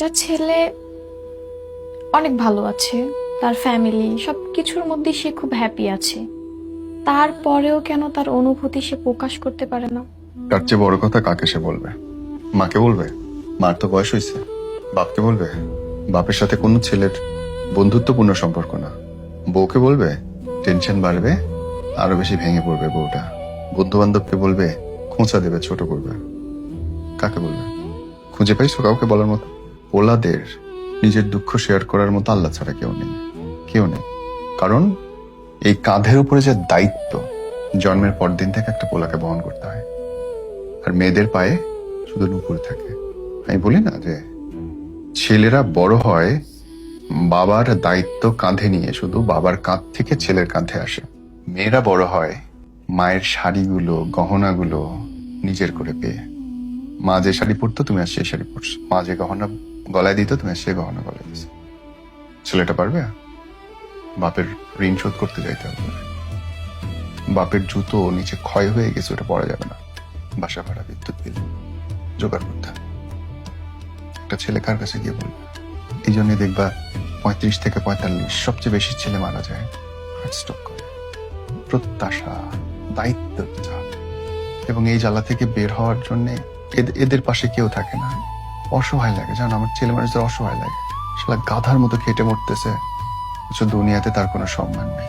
একটা ছেলে অনেক ভালো আছে, তার ফ্যামিলি সব কিছুর মধ্যে সে খুব হ্যাপি আছে, তারপরেও কেন তার অনুভূতি সে প্রকাশ করতে পারে না? তার চেয়ে বড় কথা কাকে সে বলবে? মাকে বলবে? মার তো বয়স হয়েছে। বাপকে বলবে? বাপের সাথে কোনো ছেলের বন্ধুত্বপূর্ণ সম্পর্ক না। বউকে বলবে? টেনশন বাড়বে, আরো বেশি ভেঙে পড়বে বউটা। বন্ধু বান্ধবকে বলবে? খোঁচা দেবে, ছোট করবে। কাকে বলবে? খুঁজে পাইছো কাউকে বলার মতো? পোলাদের নিজের দুঃখ শেয়ার করার মতো আল্লাহ ছাড়া কেউ নেই, কেউ নেই। কারণ এই কাঁধের উপরে যে দায়িত্ব, জন্মের পর দিন থেকে একটা পোলাকে বহন করতে হয়। আর মেয়েদের পায়ে শুধু নুপুর থাকে। আমি বলি না যে ছেলেরা বড় হয় বাবার দায়িত্ব কাঁধে নিয়ে, শুধু বাবার কাঁধ থেকে ছেলের কাঁধে আসে। মেয়েরা বড় হয় মায়ের শাড়িগুলো, গহনাগুলো নিজের করে পেয়ে। মা যে শাড়ি পরতো তুমি আর সেই শাড়ি পরছো, মা যে গহনা গলায় দিত তুমি আর সেই গহনা গলায় দিছো। ছেলেটা পারবে বাপের ঋণ শোধ করতে যাইতে হবে? বাপের জুতো নিচে ক্ষয় হয়ে গেছে, ওটা পরা যাবে না। বাসা ভাড়া, বিদ্যুৎ বিল জোগাড় করতে হবে। একটা ছেলে কার কাছে গিয়ে বলবে? এই জন্য দেখবা 35 থেকে 45 সবচেয়ে বেশি ছেলে মারা যায় হার্টস্ট্রোক করে। প্রত্যাশা, দায়িত্ব, চাপ, এবং এই জ্বালা থেকে বের হওয়ার জন্য এদের পাশে কেউ থাকে না। অসহায় লাগে, জানো, আমার ছেলে মানুষদের অসহায় লাগে। শালা গাধার মতো খেটে মরতেছে, দুনিয়াতে তার কোনো সম্মান নেই।